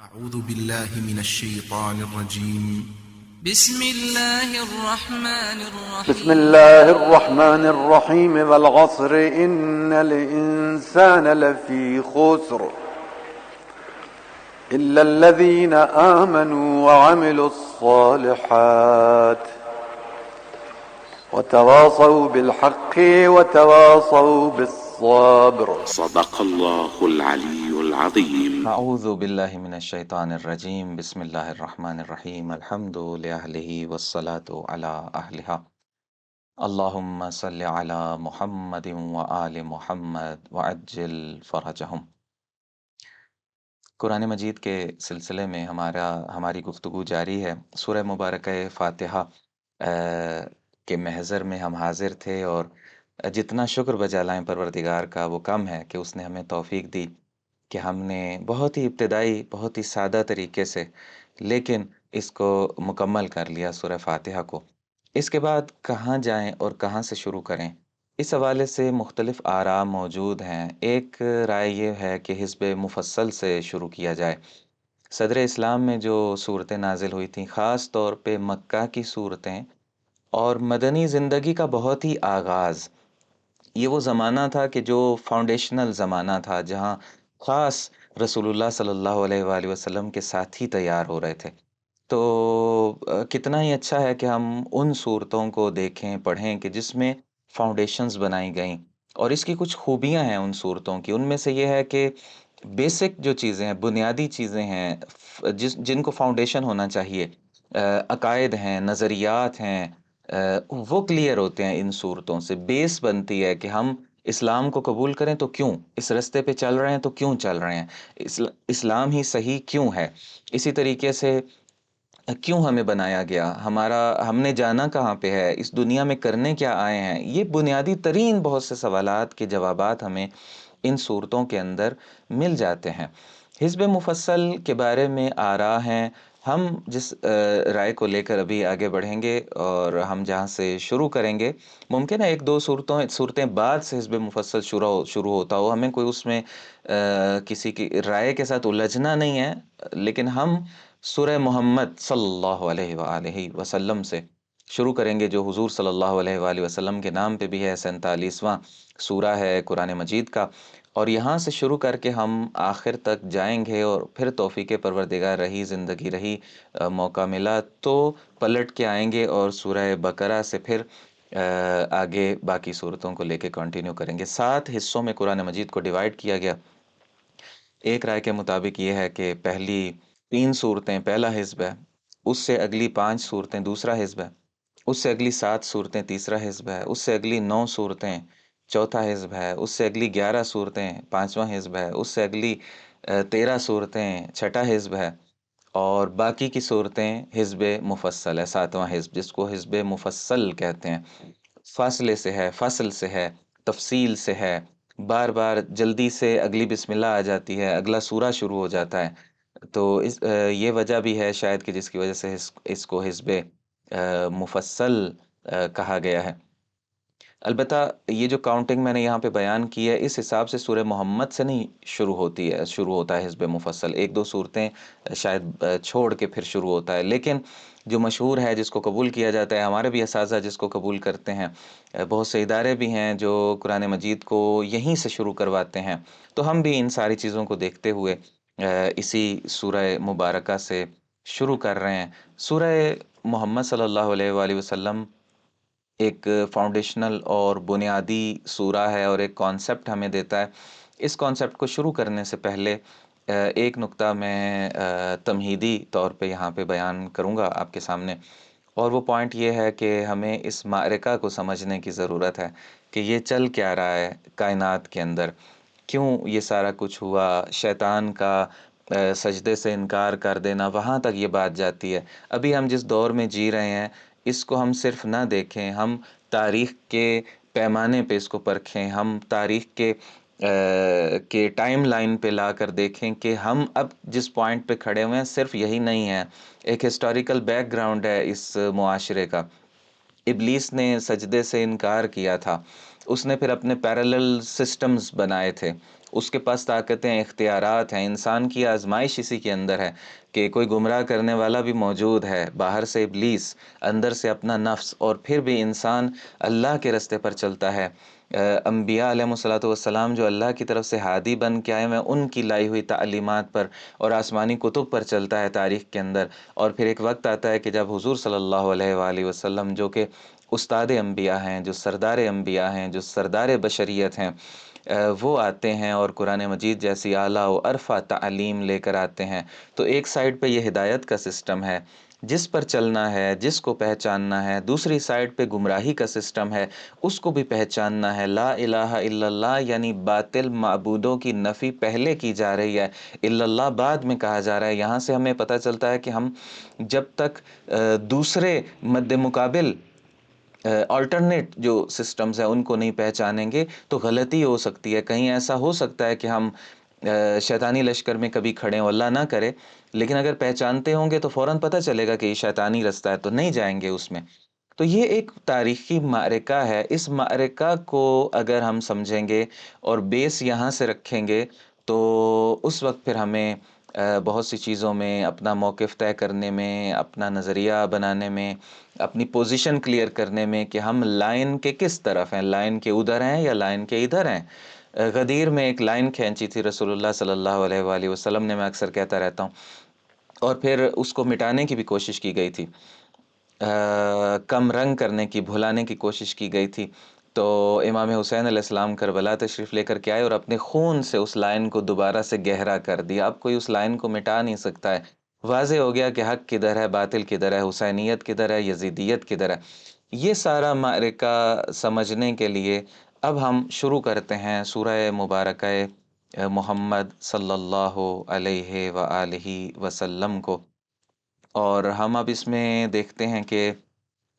أعوذ بالله من الشيطان الرجيم. بسم الله الرحمن بسم الرحيم. الله الرحمن الرحيم والعصر إن الإنسان لفي خسر إلا الذين آمنوا وعملوا الصالحات وتواصوا بالحق وتواصوا بالصبر. صدق الله العلي العظيم. اعوذ باللہ من الشیطان الرجیم بسم اللہ الرحمن الرحیم الحمد لأہلہ والصلاة علی اہلہا اللہم صل علی محمد وآل محمد وعجل فرجہم۔ قرآن مجید کے سلسلے میں ہماری گفتگو جاری ہے۔ سورہ مبارکہ فاتحہ کے محضر میں ہم حاضر تھے، اور جتنا شکر بجا لائیں پروردگار کا وہ کم ہے کہ اس نے ہمیں توفیق دی کہ ہم نے بہت ہی ابتدائی، بہت ہی سادہ طریقے سے لیکن اس کو مکمل کر لیا سورہ فاتحہ کو۔ اس کے بعد کہاں جائیں اور کہاں سے شروع کریں، اس حوالے سے مختلف آراء موجود ہیں۔ ایک رائے یہ ہے کہ حزب مفصل سے شروع کیا جائے۔ صدر اسلام میں جو صورتیں نازل ہوئی تھیں، خاص طور پہ مکہ کی صورتیں اور مدنی زندگی کا بہت ہی آغاز، یہ وہ زمانہ تھا کہ جو فاؤنڈیشنل زمانہ تھا، جہاں خاص رسول اللہ صلی اللہ علیہ وآلہ وسلم کے ساتھی تیار ہو رہے تھے۔ تو کتنا ہی اچھا ہے کہ ہم ان صورتوں کو دیکھیں، پڑھیں کہ جس میں فاؤنڈیشنز بنائی گئیں، اور اس کی کچھ خوبیاں ہیں ان صورتوں کی۔ ان میں سے یہ ہے کہ بیسک جو چیزیں ہیں، بنیادی چیزیں ہیں، جن کو فاؤنڈیشن ہونا چاہیے، عقائد ہیں، نظریات ہیں، وہ کلیئر ہوتے ہیں۔ ان صورتوں سے بیس بنتی ہے کہ ہم اسلام کو قبول کریں تو کیوں، اس رستے پہ چل رہے ہیں تو کیوں چل رہے ہیں، اسلام ہی صحیح کیوں ہے، اسی طریقے سے کیوں ہمیں بنایا گیا، ہم نے جانا کہاں پہ ہے، اس دنیا میں کرنے کیا آئے ہیں۔ یہ بنیادی ترین بہت سے سوالات کے جوابات ہمیں ان صورتوں کے اندر مل جاتے ہیں۔ حزب مفصل کے بارے میں آراء ہیں۔ ہم جس رائے کو لے کر ابھی آگے بڑھیں گے، اور ہم جہاں سے شروع کریں گے، ممکن ہے ایک دو صورتیں بعد سے حزب مفصل شروع ہوتا ہو، ہمیں کوئی اس میں کسی کی رائے کے ساتھ الجھنا نہیں ہے، لیکن ہم سورہ محمد صلی اللہ علیہ وآلہ وسلم سے شروع کریں گے، جو حضور صلی اللہ علیہ وآلہ وسلم کے نام پہ بھی ہے، 47واں سورہ ہے قرآن مجید کا۔ اور یہاں سے شروع کر کے ہم آخر تک جائیں گے، اور پھر توفیق پروردگار رہی، زندگی رہی، موقع ملا تو پلٹ کے آئیں گے، اور سورہ بقرہ سے پھر آگے باقی صورتوں کو لے کے کنٹینیو کریں گے۔ 7 حصوں میں قرآن مجید کو ڈیوائیڈ کیا گیا۔ ایک رائے کے مطابق یہ ہے کہ پہلی 3 صورتیں پہلا حزب ہے، اس سے اگلی 5 صورتیں دوسرا حزب ہے، اس سے اگلی 7 صورتیں تیسرا حزب ہے، اس سے اگلی 9 صورتیں چوتھا حزب ہے، اس سے اگلی 11 صورتیں پانچواں حزب ہے، اس سے اگلی 13 صورتیں چھٹا حزب ہے، اور باقی کی صورتیں حزب مفصل ہے، 7واں حزب، جس کو حزب مفصل کہتے ہیں۔ فاصلے سے ہے، فصل سے ہے، تفصیل سے ہے، بار بار جلدی سے اگلی بسم اللہ آ جاتی ہے، اگلا سورہ شروع ہو جاتا ہے۔ تو یہ وجہ بھی ہے شاید کہ جس کی وجہ سے اس کو حزب مفصل کہا گیا ہے۔ البتہ یہ جو کاؤنٹنگ میں نے یہاں پہ بیان کی ہے، اس حساب سے سورہ محمد سے نہیں شروع ہوتا ہے حزب مفصل، ایک دو صورتیں شاید چھوڑ کے پھر شروع ہوتا ہے، لیکن جو مشہور ہے، جس کو قبول کیا جاتا ہے، ہمارے بھی اساتذہ جس کو قبول کرتے ہیں، بہت سے ادارے بھی ہیں جو قرآن مجید کو یہیں سے شروع کرواتے ہیں، تو ہم بھی ان ساری چیزوں کو دیکھتے ہوئے اسی سورہ مبارکہ سے شروع کر رہے ہیں۔ سورہ محمد صلی اللہ علیہ وآلہ وسلم ایک فاؤنڈیشنل اور بنیادی سورہ ہے، اور ایک کانسیپٹ ہمیں دیتا ہے۔ اس کانسیپٹ کو شروع کرنے سے پہلے ایک نقطہ میں تمہیدی طور پہ یہاں پہ بیان کروں گا آپ کے سامنے، اور وہ پوائنٹ یہ ہے کہ ہمیں اس معرکہ کو سمجھنے کی ضرورت ہے کہ یہ چل کیا رہا ہے کائنات کے اندر، کیوں یہ سارا کچھ ہوا۔ شیطان کا سجدے سے انکار کر دینا، وہاں تک یہ بات جاتی ہے۔ ابھی ہم جس دور میں جی رہے ہیں، اس کو ہم صرف نہ دیکھیں، ہم تاریخ کے پیمانے پہ اس کو پرکھیں، ہم تاریخ کے ٹائم لائن پہ لا کر دیکھیں کہ ہم اب جس پوائنٹ پہ کھڑے ہوئے ہیں صرف یہی نہیں ہے، ایک ہسٹوریکل بیک گراؤنڈ ہے اس معاشرے کا۔ ابلیس نے سجدے سے انکار کیا تھا، اس نے پھر اپنے پیرالل سسٹمز بنائے تھے، اس کے پاس طاقتیں، اختیارات ہیں. انسان کی آزمائش اسی کے اندر ہے کہ کوئی گمراہ کرنے والا بھی موجود ہے، باہر سے ابلیس، اندر سے اپنا نفس، اور پھر بھی انسان اللہ کے رستے پر چلتا ہے. انبیاء علیہ الصلوۃ والسلام جو اللہ کی طرف سے ہادی بن کے آئے ہوئے ہیں، ان کی لائی ہوئی تعلیمات پر اور آسمانی کتب پر چلتا ہے تاریخ کے اندر. اور پھر ایک وقت آتا ہے کہ جب حضور صلی اللہ علیہ وآلہ وسلم جو کہ استاد انبیاء ہیں، جو سردار انبیاء ہیں، جو سردار بشریت ہیں، وہ آتے ہیں اور قرآن مجید جیسی اعلیٰ و عرفہ تعلیم لے کر آتے ہیں. تو ایک سائیڈ پہ یہ ہدایت کا سسٹم ہے جس پر چلنا ہے، جس کو پہچاننا ہے. دوسری سائیڈ پہ گمراہی کا سسٹم ہے، اس کو بھی پہچاننا ہے. لا الہ الا اللہ یعنی باطل معبودوں کی نفی پہلے کی جا رہی ہے، الا اللہ بعد میں کہا جا رہا ہے. یہاں سے ہمیں پتہ چلتا ہے کہ ہم جب تک دوسرے مد مقابل آلٹرنیٹ جو سسٹمز ہیں ان کو نہیں پہچانیں گے تو غلطی ہو سکتی ہے. کہیں ایسا ہو سکتا ہے کہ ہم شیطانی لشکر میں کبھی کھڑے ہوں، اللہ نہ کرے، لیکن اگر پہچانتے ہوں گے تو فوراً پتہ چلے گا کہ یہ شیطانی رستہ ہے، تو نہیں جائیں گے اس میں. تو یہ ایک تاریخی معرکہ ہے. اس معرکہ کو اگر ہم سمجھیں گے اور بیس یہاں سے رکھیں گے تو اس وقت پھر ہمیں بہت سی چیزوں میں اپنا موقف طے کرنے میں، اپنا نظریہ بنانے میں، اپنی پوزیشن کلیئر کرنے میں کہ ہم لائن کے کس طرف ہیں، لائن کے ادھر ہیں یا لائن کے ادھر ہیں. غدیر میں ایک لائن کھینچی تھی رسول اللہ صلی اللہ علیہ وآلہ وسلم نے، میں اکثر کہتا رہتا ہوں، اور پھر اس کو مٹانے کی بھی کوشش کی گئی تھی، کم رنگ کرنے کی، بھلانے کی کوشش کی گئی تھی. تو امام حسین علیہ السلام کربلا تشریف لے کر کے آئے اور اپنے خون سے اس لائن کو دوبارہ سے گہرا کر دیا. اب کوئی اس لائن کو مٹا نہیں سکتا ہے. واضح ہو گیا کہ حق کدھر ہے، باطل کدھر ہے، حسینیت کدھر ہے، یزیدیت کدھر ہے. یہ سارا معرکہ سمجھنے کے لیے اب ہم شروع کرتے ہیں سورہ مبارکہ محمد صلی اللہ علیہ وآلہ وسلم کو. اور ہم اب اس میں دیکھتے ہیں کہ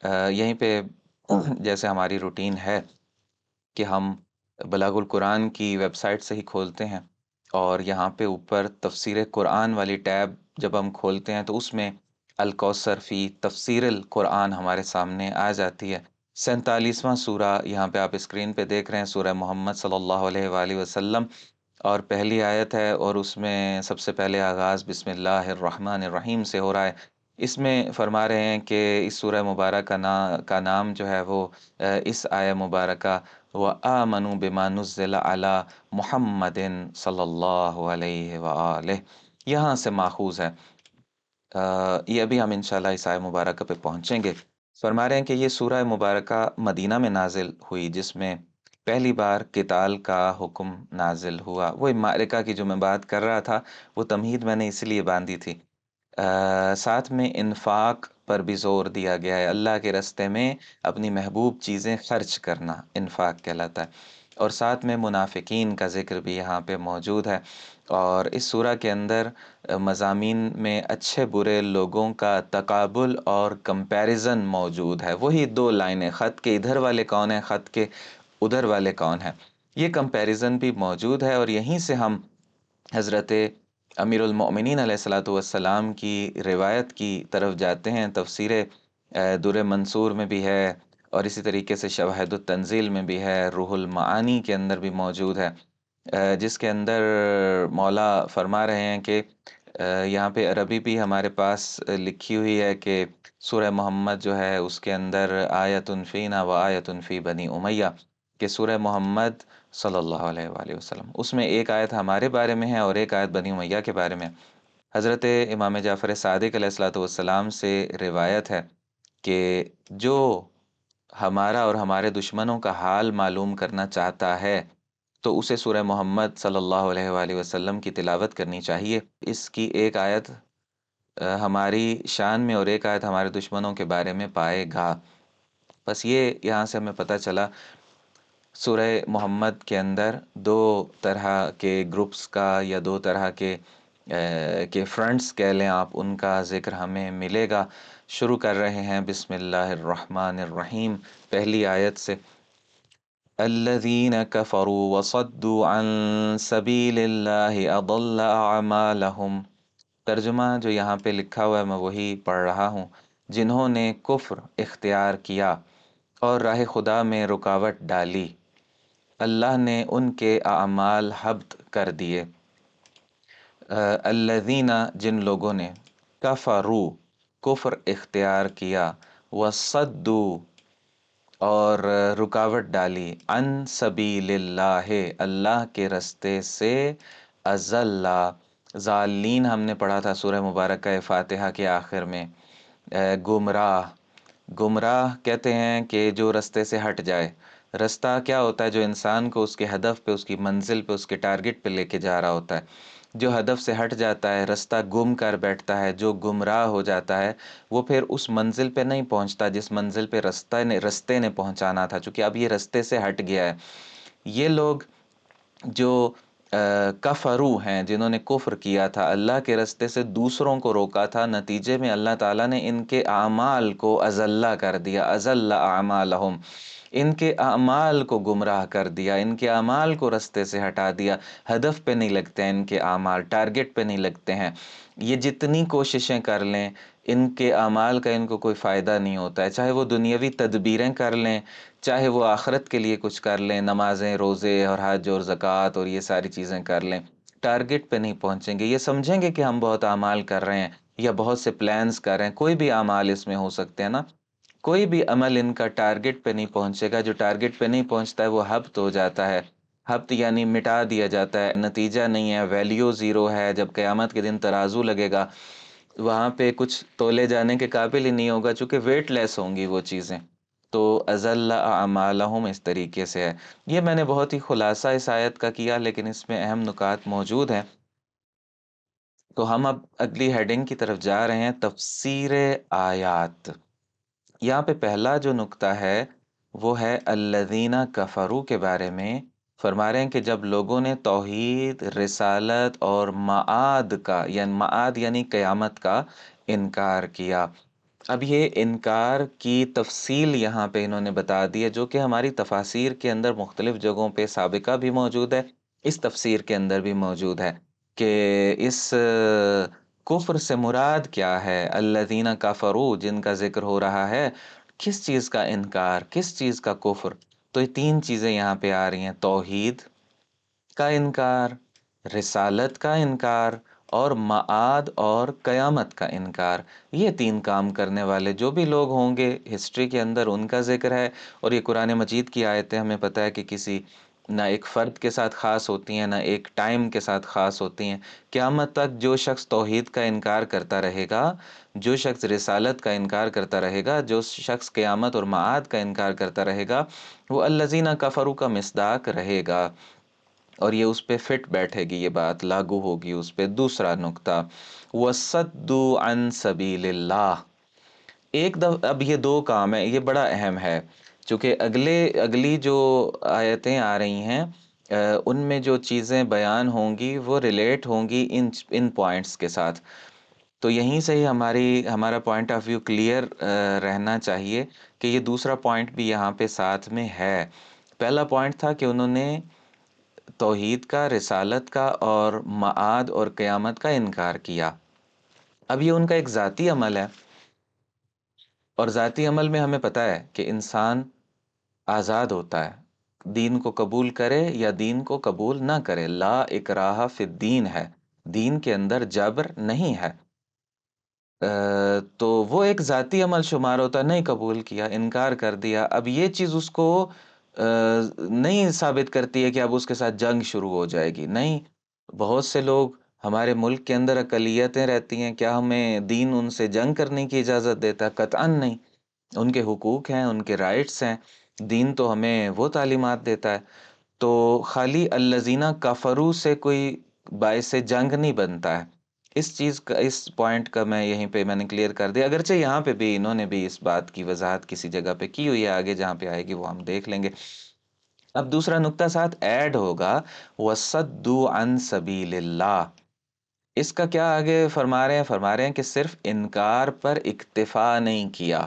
یہیں پہ جیسے ہماری روٹین ہے کہ ہم بلاغ القرآن کی ویب سائٹ سے ہی کھولتے ہیں، اور یہاں پہ اوپر تفسیر قرآن والی ٹیب جب ہم کھولتے ہیں تو اس میں الکوثر فی تفسیر القرآن ہمارے سامنے آ جاتی ہے. 47واں سورہ یہاں پہ آپ اسکرین پہ دیکھ رہے ہیں، سورہ محمد صلی اللہ علیہ وآلہ وسلم، اور پہلی آیت ہے، اور اس میں سب سے پہلے آغاز بسم اللہ الرحمن الرحیم سے ہو رہا ہے. اس میں فرما رہے ہیں کہ اس سورہ مبارکہ کا نام جو ہے وہ اس آیہ مبارکہ وَآمَنُوا بِمَا نُزِّلَ عَلَى مُحَمَّدٍ صلی اللہ علیہ وآلہ یہاں سے ماخوذ ہے. یہ ابھی ہم انشاءاللہ اس آیہ مبارکہ پہ پہنچیں گے. فرما رہے ہیں کہ یہ سورہ مبارکہ مدینہ میں نازل ہوئی، جس میں پہلی بار قتال کا حکم نازل ہوا. وہ معرکہ کی جو میں بات کر رہا تھا وہ تمہید میں نے اس لیے باندھی تھی. ساتھ میں انفاق پر بھی زور دیا گیا ہے. اللہ کے رستے میں اپنی محبوب چیزیں خرچ کرنا انفاق کہلاتا ہے. اور ساتھ میں منافقین کا ذکر بھی یہاں پہ موجود ہے. اور اس سورہ کے اندر مضامین میں اچھے برے لوگوں کا تقابل اور کمپیریزن موجود ہے. وہی دو لائنیں، خط کے ادھر والے کون ہیں، خط کے ادھر والے کون ہیں، یہ کمپیریزن بھی موجود ہے. اور یہیں سے ہم حضرت امیر المؤمنین علیہ الصلوۃ والسلام کی روایت کی طرف جاتے ہیں. تفسیر در منصور میں بھی ہے، اور اسی طریقے سے شواہد التنزیل میں بھی ہے، روح المعانی کے اندر بھی موجود ہے، جس کے اندر مولا فرما رہے ہیں کہ یہاں پہ عربی بھی ہمارے پاس لکھی ہوئی ہے کہ سورہ محمد جو ہے اس کے اندر آیت فینا و آیت فی بنی امیہ، کہ سورہ محمد صلی اللہ علیہ وآلہ وسلم اس میں ایک آیت ہمارے بارے میں ہے اور ایک آیت بنی امیہ کے بارے میں. حضرت امام جعفر صادق علیہ الصلوۃ والسلام سے روایت ہے کہ جو ہمارا اور ہمارے دشمنوں کا حال معلوم کرنا چاہتا ہے تو اسے سورہ محمد صلی اللہ علیہ وآلہ وسلم کی تلاوت کرنی چاہیے. اس کی ایک آیت ہماری شان میں اور ایک آیت ہمارے دشمنوں کے بارے میں پائے گا. بس یہ یہاں سے ہمیں پتہ چلا سورہ محمد کے اندر دو طرح کے گروپس کا یا دو طرح کے فرنٹس کہہ لیں آپ، ان کا ذکر ہمیں ملے گا. شروع کر رہے ہیں بسم اللہ الرحمن الرحیم پہلی آیت سے. الذین کفروا وصدوا عن سبیل اللہ اضل اعمالہم. ترجمہ جو یہاں پہ لکھا ہوا ہے میں وہی پڑھ رہا ہوں. جنہوں نے کفر اختیار کیا اور راہ خدا میں رکاوٹ ڈالی. اللہ نے ان کے اعمال حبط کر دیے۔ الذین جن لوگوں نے کفروا کفر اختیار کیا، وصدو اور رکاوٹ ڈالی، عن سبیل اللہ اللہ کے رستے سے، اضل ضالین ہم نے پڑھا تھا سورہ مبارکہ فاتحہ کے آخر میں، گمراہ۔ گمراہ کہتے ہیں کہ جو رستے سے ہٹ جائے۔ رستہ کیا ہوتا ہے؟ جو انسان کو اس کے ہدف پہ، اس کی منزل پہ، اس کے ٹارگٹ پہ لے کے جا رہا ہوتا ہے۔ جو ہدف سے ہٹ جاتا ہے، رستہ گم کر بیٹھتا ہے، جو گمراہ ہو جاتا ہے، وہ پھر اس منزل پہ نہیں پہنچتا جس منزل پہ رستے نے پہنچانا تھا، چونکہ اب یہ رستے سے ہٹ گیا ہے۔ یہ لوگ جو کفرو ہیں، جنہوں نے کفر کیا تھا، اللہ کے رستے سے دوسروں کو روکا تھا، نتیجے میں اللہ تعالیٰ نے ان کے اعمال کو اضلہ کر دیا، اضل اعمالہم، ان کے اعمال کو گمراہ کر دیا، ان کے اعمال کو رستے سے ہٹا دیا۔ ہدف پہ نہیں لگتے ہیں ان کے اعمال، ٹارگٹ پہ نہیں لگتے ہیں۔ یہ جتنی کوششیں کر لیں، ان کے اعمال کا ان کو کوئی فائدہ نہیں ہوتا ہے، چاہے وہ دنیاوی تدبیریں کر لیں، چاہے وہ آخرت کے لیے کچھ کر لیں، نمازیں، روزے اور حج اور زکوٰۃ اور یہ ساری چیزیں کر لیں، ٹارگٹ پہ نہیں پہنچیں گے۔ یہ سمجھیں گے کہ ہم بہت اعمال کر رہے ہیں یا بہت سے پلانز کر رہے ہیں، کوئی بھی اعمال اس میں ہو سکتے ہیں نا، کوئی بھی عمل ان کا ٹارگٹ پہ نہیں پہنچے گا۔ جو ٹارگٹ پہ نہیں پہنچتا ہے وہ حبط ہو جاتا ہے۔ حبط یعنی مٹا دیا جاتا ہے، نتیجہ نہیں ہے، ویلیو زیرو ہے۔ جب قیامت کے دن ترازو لگے گا، وہاں پہ کچھ تولے جانے کے قابل ہی نہیں ہوگا، چونکہ ویٹ لیس ہوں گی وہ چیزیں۔ تو اضل اعمالہم اس طریقے سے ہے۔ یہ میں نے بہت ہی خلاصہ اس آیت کا کیا، لیکن اس میں اہم نکات موجود ہیں۔ تو ہم اب اگلی ہیڈنگ کی طرف جا رہے ہیں، تفسیر آیات۔ یہاں پہ پہلا جو نکتہ ہے وہ ہے الذین کفروا کے بارے میں۔ فرما رہے ہیں کہ جب لوگوں نے توحید، رسالت اور معاد کا، یعنی معاد یعنی قیامت کا انکار کیا۔ اب یہ انکار کی تفصیل یہاں پہ انہوں نے بتا دی ہے، جو کہ ہماری تفاسیر کے اندر مختلف جگہوں پہ سابقہ بھی موجود ہے، اس تفسیر کے اندر بھی موجود ہے کہ اس کفر سے مراد کیا ہے۔ الذین کفروا جن کا ذکر ہو رہا ہے، کس چیز کا انکار، کس چیز کا کفر؟ تو یہ تین چیزیں یہاں پہ آ رہی ہیں، توحید کا انکار، رسالت کا انکار اور معاد اور قیامت کا انکار۔ یہ تین کام کرنے والے جو بھی لوگ ہوں گے ہسٹری کے اندر، ان کا ذکر ہے۔ اور یہ قرآن مجید کی آیتیں ہمیں پتہ ہے کہ کسی نہ ایک فرد کے ساتھ خاص ہوتی ہیں، نہ ایک ٹائم کے ساتھ خاص ہوتی ہیں۔ قیامت تک جو شخص توحید کا انکار کرتا رہے گا، جو شخص رسالت کا انکار کرتا رہے گا، جو شخص قیامت اور معاد کا انکار کرتا رہے گا، وہ الذین کفروا کا مصداق رہے گا، اور یہ اس پہ فٹ بیٹھے گی، یہ بات لاگو ہوگی اس پہ۔ دوسرا نقطہ، وَصَدُّوا عَن سَبِيلِ اللَّهِ۔ ایک دفعہ اب یہ دو کام ہیں، یہ بڑا اہم ہے، چونکہ اگلی جو آیتیں آ رہی ہیں ان میں جو چیزیں بیان ہوں گی وہ ریلیٹ ہوں گی ان پوائنٹس کے ساتھ۔ تو یہیں سے ہی ہمارا پوائنٹ آف ویو کلیئر رہنا چاہیے کہ یہ دوسرا پوائنٹ بھی یہاں پہ ساتھ میں ہے۔ پہلا پوائنٹ تھا کہ انہوں نے توحید کا، رسالت کا اور معاد اور قیامت کا انکار کیا۔ اب یہ ان کا ایک ذاتی عمل ہے، اور ذاتی عمل میں ہمیں پتہ ہے کہ انسان آزاد ہوتا ہے، دین کو قبول کرے یا دین کو قبول نہ کرے۔ لا اکراہ فی الدین ہے، دین کے اندر جبر نہیں ہے۔ تو وہ ایک ذاتی عمل شمار ہوتا، نہیں قبول کیا، انکار کر دیا۔ اب یہ چیز اس کو نہیں ثابت کرتی ہے کہ اب اس کے ساتھ جنگ شروع ہو جائے گی، نہیں۔ بہت سے لوگ ہمارے ملک کے اندر اقلیتیں رہتی ہیں، کیا ہمیں دین ان سے جنگ کرنے کی اجازت دیتا ہے؟ قطعاً نہیں۔ ان کے حقوق ہیں، ان کے رائٹس ہیں، دین تو ہمیں وہ تعلیمات دیتا ہے۔ تو خالی الذین کفروا سے کوئی باعث جنگ نہیں بنتا ہے۔ اس چیز کا، اس پوائنٹ کا میں نے کلیئر کر دیا، اگرچہ یہاں پہ بھی انہوں نے بھی اس بات کی وضاحت کسی جگہ پہ کی ہوئی ہے، آگے جہاں پہ آئے گی وہ ہم دیکھ لیں گے۔ اب دوسرا نقطہ ساتھ ایڈ ہوگا، وَصَدُّوا عَن سَبِيلِ اللَّهِ۔ اس کا کیا آگے فرما رہے ہیں کہ صرف انکار پر اکتفا نہیں کیا،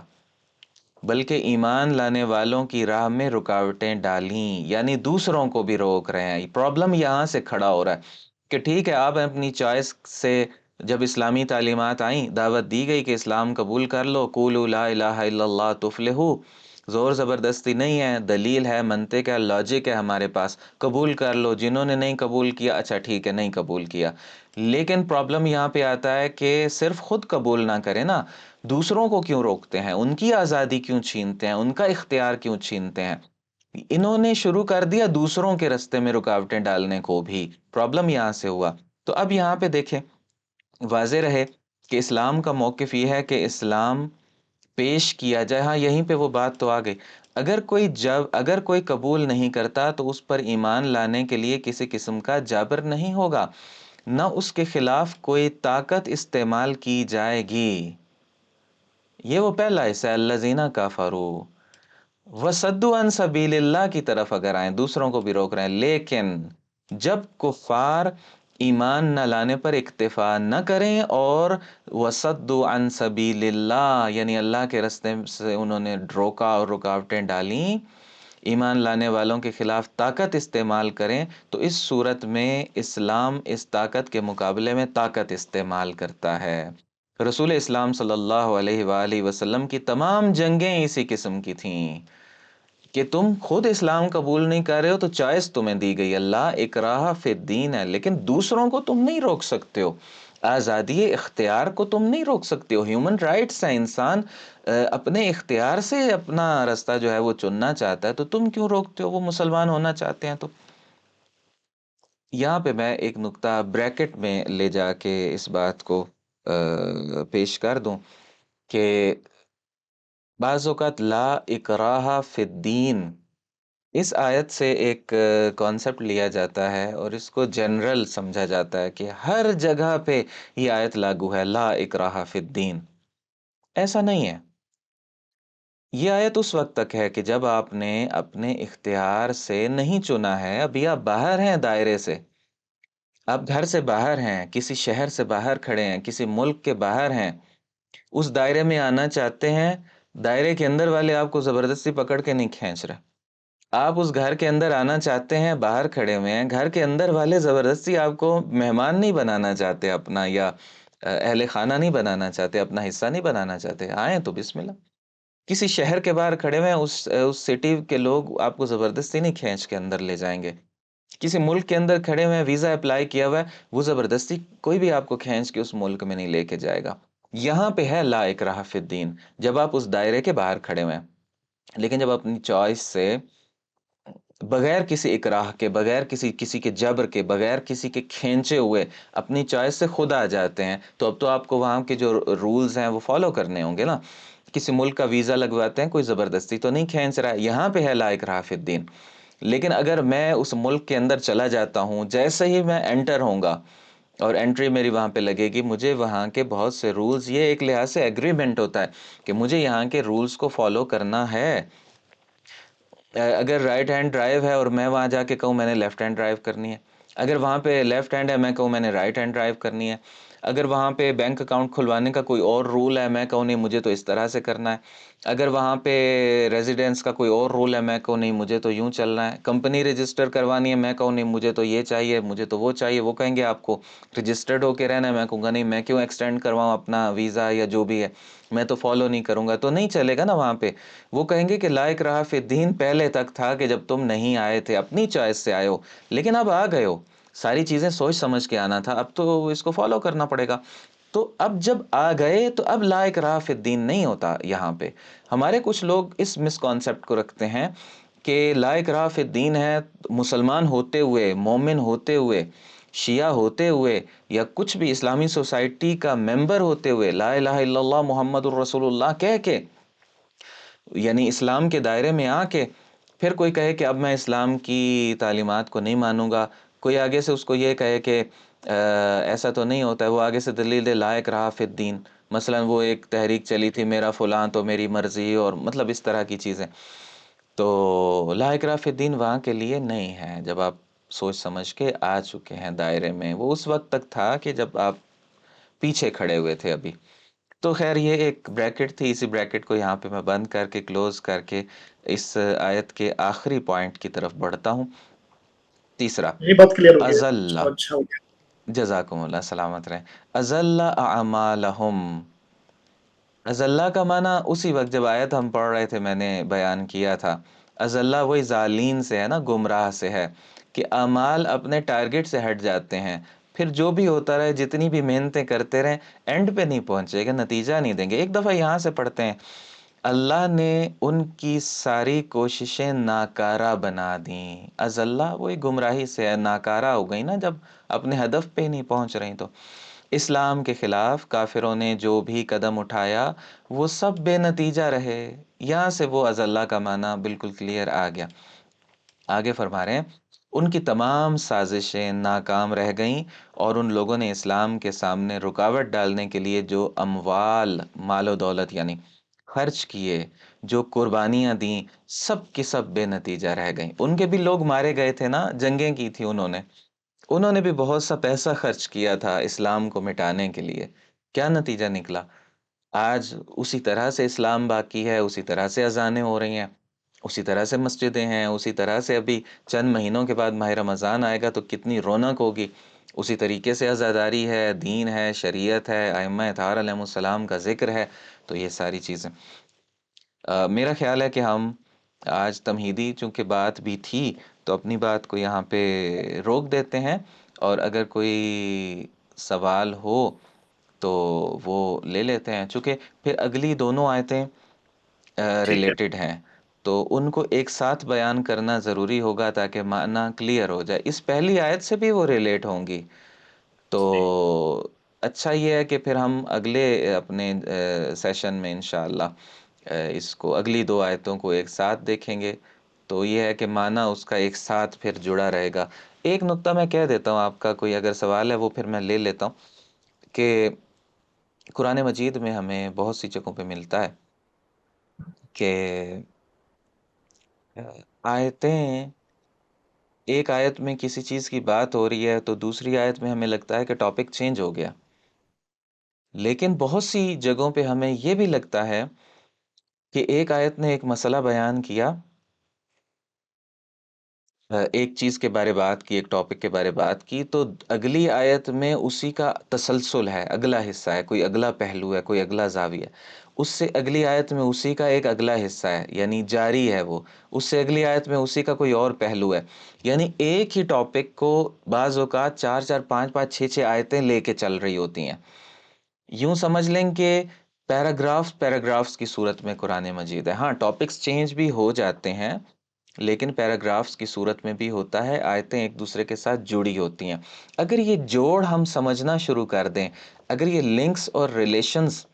بلکہ ایمان لانے والوں کی راہ میں رکاوٹیں ڈالیں، یعنی دوسروں کو بھی روک رہے ہیں۔ پرابلم یہاں سے کھڑا ہو رہا ہے کہ ٹھیک ہے، آپ اپنی چوائس سے جب اسلامی تعلیمات آئیں، دعوت دی گئی کہ اسلام قبول کر لو، قولوا لا الہ الا اللہ تفلحوا، زور زبردستی نہیں ہے، دلیل ہے، منطق ہے، لاجک ہے ہمارے پاس، قبول کر لو۔ جنہوں نے نہیں قبول کیا اچھا ٹھیک ہے نہیں قبول کیا، لیکن پرابلم یہاں پہ آتا ہے کہ صرف خود قبول نہ کریں نا، دوسروں کو کیوں روکتے ہیں، ان کی آزادی کیوں چھینتے ہیں، ان کا اختیار کیوں چھینتے ہیں؟ انہوں نے شروع کر دیا دوسروں کے رستے میں رکاوٹیں ڈالنے کو بھی، پرابلم یہاں سے ہوا۔ تو اب یہاں پہ دیکھیں، واضح رہے کہ اسلام کا موقف یہ ہے کہ اسلام پیش کیا جائے۔ ہاں یہیں پہ وہ بات تو آ گئی، اگر کوئی قبول نہیں کرتا تو اس پر ایمان لانے کے لیے کسی قسم کا جبر نہیں ہوگا، نہ اس کے خلاف کوئی طاقت استعمال کی جائے گی۔ یہ وہ پہلا حصہ ہے، الذین کفروا وصدوا عن سبیل اللہ کی طرف اگر آئیں، دوسروں کو بھی روک رہے ہیں، لیکن جب کفار ایمان نہ لانے پر اکتفا نہ کریں اور وصدوا عن سبیل اللہ یعنی اللہ کے راستے سے انہوں نے روکا اور رکاوٹیں ڈالیں، ایمان لانے والوں کے خلاف طاقت استعمال کریں، تو اس صورت میں اسلام اس طاقت کے مقابلے میں طاقت استعمال کرتا ہے۔ رسول اسلام صلی اللہ علیہ وآلہ وسلم کی تمام جنگیں اسی قسم کی تھیں کہ تم خود اسلام قبول نہیں کر رہے ہو تو چوائس تمہیں دی گئی، اللہ اکراہ فی الدین ہے، لیکن دوسروں کو تم نہیں روک سکتے ہو، آزادی اختیار کو تم نہیں روک سکتے ہو، ہیومن رائٹس ہے، انسان اپنے اختیار سے اپنا راستہ جو ہے وہ چننا چاہتا ہے، تو تم کیوں روکتے ہو؟ وہ مسلمان ہونا چاہتے ہیں۔ تو یہاں پہ میں ایک نقطہ بریکٹ میں لے جا کے اس بات کو پیش کر دوں کہ بعض اوقات لا اکراہ فی الدین اس آیت سے ایک کانسیپٹ لیا جاتا ہے اور اس کو جنرل سمجھا جاتا ہے کہ ہر جگہ پہ یہ آیت لاگو ہے، لا اکراہ فی الدین۔ ایسا نہیں ہے، یہ آیت اس وقت تک ہے کہ جب آپ نے اپنے اختیار سے نہیں چنا ہے، ابھی آپ باہر ہیں دائرے سے، آپ گھر سے باہر ہیں، کسی شہر سے باہر کھڑے ہیں، کسی ملک کے باہر ہیں، اس دائرے میں آنا چاہتے ہیں، دائرے کے اندر والے آپ کو زبردستی پکڑ کے نہیں کھینچ رہے، آپ اس گھر کے اندر آنا چاہتے ہیں، باہر کھڑے ہوئے ہیں، گھر کے اندر والے زبردستی آپ کو مہمان نہیں بنانا چاہتے اپنا، یا اہل خانہ نہیں بنانا چاہتے، اپنا حصہ نہیں بنانا چاہتے، آئیں تو بسم اللہ۔ کسی شہر کے باہر کھڑے ہوئے ہیں، اس سٹی کے لوگ آپ کو زبردستی نہیں کھینچ کے اندر لے جائیں گے۔ کسی ملک کے اندر کھڑے ہوئے ہیں، ویزا اپلائی کیا ہوا ہے، وہ زبردستی کوئی بھی آپ کو کھینچ کے اس ملک میں نہیں لے کے جائے گا۔ یہاں پہ ہے لا اکراہ فی الدین، جب آپ اس دائرے کے باہر کھڑے ہوئے ہیں، لیکن جب اپنی چوائس سے بغیر کسی اکراہ کے، بغیر کسی کے جبر کے، بغیر کسی کے کھینچے ہوئے اپنی چوائس سے خود آ جاتے ہیں، تو اب تو آپ کو وہاں کے جو رولز ہیں وہ فالو کرنے ہوں گے نا۔ کسی ملک کا ویزا لگواتے ہیں، کوئی زبردستی تو نہیں کھینچ رہا ہے، یہاں پہ ہے لا اکراہ فی الدین۔ لیکن اگر میں اس ملک کے اندر چلا جاتا ہوں، جیسے ہی میں انٹر ہوں گا اور انٹری میری وہاں پہ لگے گی، مجھے وہاں کے بہت سے رولز، یہ ایک لحاظ سے ایگریمنٹ ہوتا ہے کہ مجھے یہاں کے رولز کو فالو کرنا ہے۔ اگر رائٹ ہینڈ ڈرائیو ہے اور میں وہاں جا کے کہوں میں نے لیفٹ ہینڈ ڈرائیو کرنی ہے، اگر وہاں پہ لیفٹ ہینڈ ہے میں کہوں میں نے رائٹ ہینڈ ڈرائیو کرنی ہے، اگر وہاں پہ بینک اکاؤنٹ کھلوانے کا کوئی اور رول ہے میں کہوں نہیں مجھے تو اس طرح سے کرنا ہے، اگر وہاں پہ ریزیڈنس کا کوئی اور رول ہے میں کہوں نہیں مجھے تو یوں چلنا ہے، کمپنی رجسٹر کروانی ہے میں کہوں نہیں مجھے تو یہ چاہیے، مجھے تو وہ چاہیے، وہ کہیں گے آپ کو رجسٹرڈ ہو کے رہنا ہے، میں کہوں گا نہیں میں کیوں ایکسٹینڈ کرواؤں اپنا ویزا یا جو بھی ہے، میں تو فالو نہیں کروں گا، تو نہیں چلے گا نا وہاں پہ۔ وہ کہیں گے کہ لا اکراہ فی الدین پہلے تک تھا کہ جب تم نہیں آئے تھے، اپنی چوائس سے آئے ہو، لیکن اب آ گئے ہو، ساری چیزیں سوچ سمجھ کے آنا تھا، اب تو اس کو فالو کرنا پڑے گا۔ تو اب جب آ گئے تو اب لا اکراہ فی الدین نہیں ہوتا یہاں پہ۔ ہمارے کچھ لوگ اس مس کانسیپٹ کو رکھتے ہیں کہ لا اکراہ فی الدین ہے مسلمان ہوتے ہوئے، مومن ہوتے ہوئے، شیعہ ہوتے ہوئے، یا کچھ بھی اسلامی سوسائٹی کا ممبر ہوتے ہوئے، لا الہ الا اللہ محمد الرسول اللہ کہہ کے، یعنی اسلام کے دائرے میں آ کے پھر کوئی کہے کہ اب میں اسلام کی تعلیمات کو نہیں مانوں گا، کوئی آگے سے اس کو یہ کہے کہ ایسا تو نہیں ہوتا ہے، وہ آگے سے دلیل دے لا اکراہ فی الدین، مثلا وہ ایک تحریک چلی تھی میرا فلاں تو میری مرضی، اور مطلب اس طرح کی چیزیں۔ تو لا اکراہ فی الدین وہاں کے لیے نہیں ہے، جب آپ سوچ سمجھ کے آ چکے ہیں دائرے میں، وہ اس وقت تک تھا کہ جب آپ پیچھے کھڑے ہوئے تھے ابھی۔ تو خیر یہ ایک بریکٹ تھی، اسی بریکٹ کو یہاں پہ میں بند کر کے کلوز کر کے اس آیت کے آخری پوائنٹ کی طرف بڑھتا ہوں، تیسرا، یہ بات کلیئر ہو گئی ہے، ازل، اچھا ہو گیا۔ جزاکم اللہ، سلامت رہیں، ازل اعمالہم، ازلہ کا معنی اسی وقت جب آیت ہم پڑھ رہے تھے میں نے بیان کیا تھا. ازلہ وہی ذالین سے ہے نا، گمراہ سے ہے، کہ اعمال اپنے ٹارگٹ سے ہٹ جاتے ہیں، پھر جو بھی ہوتا رہے، جتنی بھی محنتیں کرتے رہیں، اینڈ پہ نہیں پہنچے گا، نتیجہ نہیں دیں گے. ایک دفعہ یہاں سے پڑھتے ہیں، اللہ نے ان کی ساری کوششیں ناکارہ بنا دیں. ازلہ وہی گمراہی سے ہے، ناکارہ ہو گئی نا جب اپنے ہدف پہ نہیں پہنچ رہی. تو اسلام کے خلاف کافروں نے جو بھی قدم اٹھایا وہ سب بے نتیجہ رہے. یہاں سے وہ ازلہ کا معنی بالکل کلیئر آ گیا. آگے فرما رہے ہیں، ان کی تمام سازشیں ناکام رہ گئیں، اور ان لوگوں نے اسلام کے سامنے رکاوٹ ڈالنے کے لیے جو اموال، مال و دولت یعنی خرچ کیے، جو قربانیاں دیں، سب کی سب بے نتیجہ رہ گئیں. ان کے بھی لوگ مارے گئے تھے نا، جنگیں کی تھی انہوں نے بھی بہت سا پیسہ خرچ کیا تھا اسلام کو مٹانے کے لیے. کیا نتیجہ نکلا؟ آج اسی طرح سے اسلام باقی ہے، اسی طرح سے اذانیں ہو رہی ہیں، اسی طرح سے مسجدیں ہیں، اسی طرح سے ابھی چند مہینوں کے بعد ماہ رمضان آئے گا تو کتنی رونق ہوگی. اسی طریقے سے عزاداری ہے، دین ہے، شریعت ہے، ائمہ اطہار علیہ السلام کا ذکر ہے. تو یہ ساری چیزیں میرا خیال ہے کہ ہم آج تمہیدی چونکہ بات بھی تھی تو اپنی بات کو یہاں پہ روک دیتے ہیں، اور اگر کوئی سوال ہو تو وہ لے لیتے ہیں، چونکہ پھر اگلی دونوں آیتیں ٹھیک ہے. ریلیٹڈ ہیں تو ان کو ایک ساتھ بیان کرنا ضروری ہوگا تاکہ معنی کلیئر ہو جائے. اس پہلی آیت سے بھی وہ ریلیٹ ہوں گی. تو صحیح. اچھا یہ ہے کہ پھر ہم اگلے اپنے سیشن میں انشاءاللہ اس کو اگلی دو آیتوں کو ایک ساتھ دیکھیں گے. تو یہ ہے کہ معنی اس کا ایک ساتھ پھر جڑا رہے گا. ایک نقطہ میں کہہ دیتا ہوں، آپ کا کوئی اگر سوال ہے وہ پھر میں لے لیتا ہوں، کہ قرآن مجید میں ہمیں بہت سی جگہوں پہ ملتا ہے کہ آیتیں، ایک آیت میں کسی چیز کی بات ہو رہی ہے تو دوسری آیت میں ہمیں لگتا ہے کہ ٹاپک چینج ہو گیا، لیکن بہت سی جگہوں پہ ہمیں یہ بھی لگتا ہے کہ ایک آیت نے ایک مسئلہ بیان کیا، ایک چیز کے بارے بات کی، ایک ٹاپک کے بارے بات کی، تو اگلی آیت میں اسی کا تسلسل ہے، اگلا حصہ ہے، کوئی اگلا پہلو ہے، کوئی اگلا زاویہ، اس سے اگلی آیت میں اسی کا ایک اگلا حصہ ہے، یعنی جاری ہے وہ، اس سے اگلی آیت میں اسی کا کوئی اور پہلو ہے. یعنی ایک ہی ٹاپک کو بعض اوقات 4 4 5 5 6 6 آیتیں لے کے چل رہی ہوتی ہیں. یوں سمجھ لیں کہ پیراگرافز کی صورت میں قرآن مجید ہے. ہاں ٹاپکس چینج بھی ہو جاتے ہیں، لیکن پیراگرافز کی صورت میں بھی ہوتا ہے، آیتیں ایک دوسرے کے ساتھ جڑی ہوتی ہیں. اگر یہ جوڑ ہم سمجھنا شروع کر دیں، اگر یہ لنکس اور ریلیشنز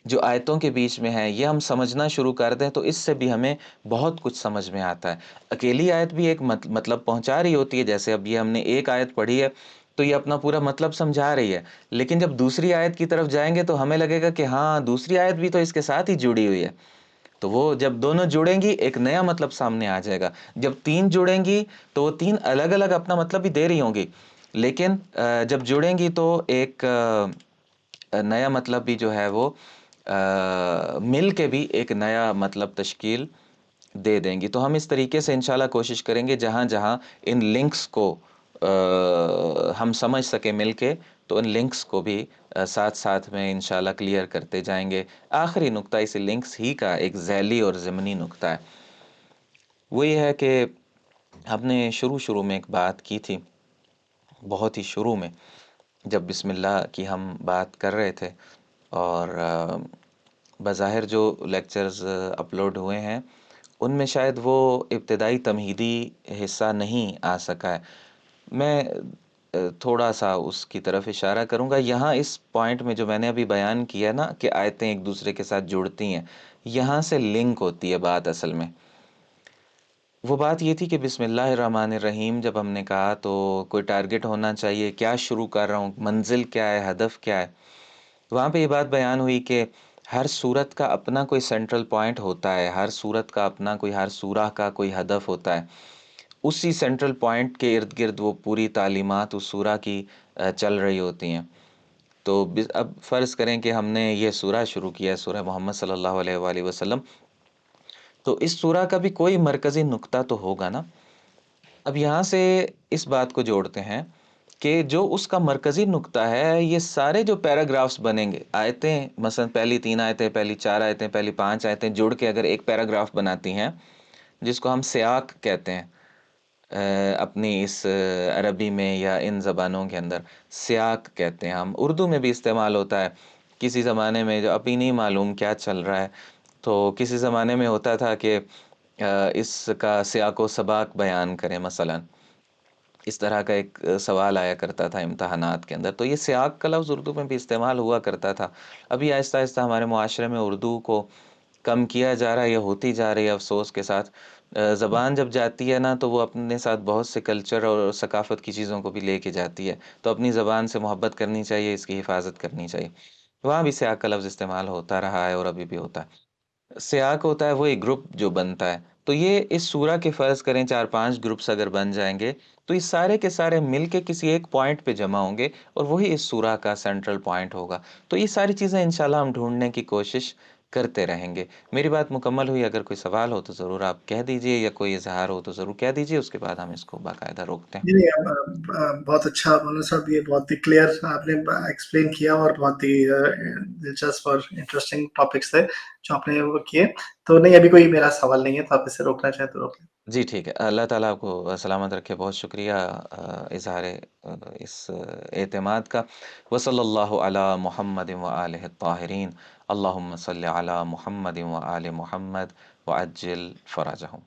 جو آیتوں کے بیچ میں ہیں یہ ہم سمجھنا شروع کر دیں تو اس سے بھی ہمیں بہت کچھ سمجھ میں آتا ہے. اکیلی آیت بھی ایک مطلب پہنچا رہی ہوتی ہے، جیسے اب یہ ہم نے ایک آیت پڑھی ہے تو یہ اپنا پورا مطلب سمجھا رہی ہے، لیکن جب دوسری آیت کی طرف جائیں گے تو ہمیں لگے گا کہ ہاں دوسری آیت بھی تو اس کے ساتھ ہی جڑی ہوئی ہے. تو وہ جب دونوں جڑیں گی ایک نیا مطلب سامنے آ جائے گا. جب تین جڑیں گی تو وہ تین الگ الگ اپنا مطلب بھی دے رہی ہوں گی، لیکن جب جڑیں گی تو ایک نیا مطلب بھی جو ہے وہ مل کے بھی ایک نیا مطلب تشکیل دے دیں گی. تو ہم اس طریقے سے انشاءاللہ کوشش کریں گے جہاں جہاں ان لنکس کو ہم سمجھ سکیں مل کے، تو ان لنکس کو بھی ساتھ ساتھ میں انشاءاللہ کلیئر کرتے جائیں گے. آخری نقطہ اسی لنکس ہی کا ایک ذیلی اور ضمنی نقطہ ہے، وہ یہ ہے کہ ہم نے شروع میں ایک بات کی تھی، بہت ہی شروع میں جب بسم اللہ کی ہم بات کر رہے تھے، اور بظاہر جو لیکچرز اپلوڈ ہوئے ہیں ان میں شاید وہ ابتدائی تمہیدی حصہ نہیں آ سکا ہے. میں تھوڑا سا اس کی طرف اشارہ کروں گا. یہاں اس پوائنٹ میں جو میں نے ابھی بیان کیا نا کہ آیتیں ایک دوسرے کے ساتھ جڑتی ہیں، یہاں سے لنک ہوتی ہے بات. اصل میں وہ بات یہ تھی کہ بسم اللہ الرحمن الرحیم جب ہم نے کہا تو کوئی ٹارگٹ ہونا چاہیے، کیا شروع کر رہا ہوں، منزل کیا ہے، ہدف کیا ہے. وہاں پہ یہ بات بیان ہوئی کہ ہر سورت کا اپنا کوئی سینٹرل پوائنٹ ہوتا ہے، ہر سورت کا اپنا کوئی، ہر سورہ کا کوئی ہدف ہوتا ہے. اسی سینٹرل پوائنٹ کے ارد گرد وہ پوری تعلیمات اس سورہ کی چل رہی ہوتی ہیں. تو اب فرض کریں کہ ہم نے یہ سورہ شروع کیا ہے، سورہ محمد صلی اللہ علیہ وآلہ وسلم، تو اس سورہ کا بھی کوئی مرکزی نقطہ تو ہوگا نا. اب یہاں سے اس بات کو جوڑتے ہیں کہ جو اس کا مرکزی نقطہ ہے، یہ سارے جو پیراگرافز بنیں گے، آیتیں مثلا پہلی 3 آیتیں، پہلی 4 آیتیں، پہلی 5 آیتیں جڑ کے اگر ایک پیراگراف بناتی ہیں، جس کو ہم سیاق کہتے ہیں، اپنی اس عربی میں یا ان زبانوں کے اندر سیاق کہتے ہیں ہم، اردو میں بھی استعمال ہوتا ہے۔ کسی زمانے میں جو ابھی نہیں معلوم کیا چل رہا ہے، تو کسی زمانے میں ہوتا تھا کہ اس کا سیاق و سباق بیان کریں، مثلا اس طرح کا ایک سوال آیا کرتا تھا امتحانات کے اندر، تو یہ سیاق کا لفظ اردو میں بھی استعمال ہوا کرتا تھا۔ ابھی آہستہ آہستہ ہمارے معاشرے میں اردو کو کم کیا جا رہا ہے، یا ہوتی جا رہی ہے افسوس کے ساتھ۔ زبان جب جاتی ہے نا، تو وہ اپنے ساتھ بہت سے کلچر اور ثقافت کی چیزوں کو بھی لے کے جاتی ہے، تو اپنی زبان سے محبت کرنی چاہیے، اس کی حفاظت کرنی چاہیے۔ وہاں بھی سیاق کا لفظ استعمال ہوتا رہا ہے اور ابھی بھی ہوتا ہے۔ سیاق ہوتا ہے وہ ایک گروپ جو بنتا ہے، تو یہ اس سورہ کے فرض کریں 4-5 گروپس اگر بن جائیں گے، تو یہ سارے کے سارے مل کے کسی ایک پوائنٹ پہ جمع ہوں گے، اور وہی اس سورہ کا سینٹرل پوائنٹ ہوگا۔ تو یہ ساری چیزیں انشاءاللہ ہم ڈھونڈنے کی کوشش کرتے رہیں گے۔ میری بات مکمل ہوئی، اگر کوئی سوال ہو تو ضرور آپ کہہ دیجئے، یا کوئی اظہار ہو تو ضرور کہہ دیجئے، اس کے بعد ہم اس کو باقاعدہ روکتے ہیں۔ جی نہیں، بہت اچھا مولانا صاحب، یہ بہت ہی کلیئر آپ نے ایکسپلین کیا، اور بہت ہی دلچسپ اور انٹرسٹنگ ٹاپکس تھے جو آپ نے وہ کیے۔ تو نہیں، ابھی کوئی میرا سوال نہیں ہے، تو آپ اسے روکنا چاہیں تو روک لیں۔ جی ٹھیک ہے، اللہ تعالیٰ آپ کو سلامت رکھے، بہت شکریہ اظہار اس اعتماد کا۔ وصلی اللہ علی محمد وآلہ الطاہرین، اللہم صلی علی محمد وآل محمد وعجل فرجہم۔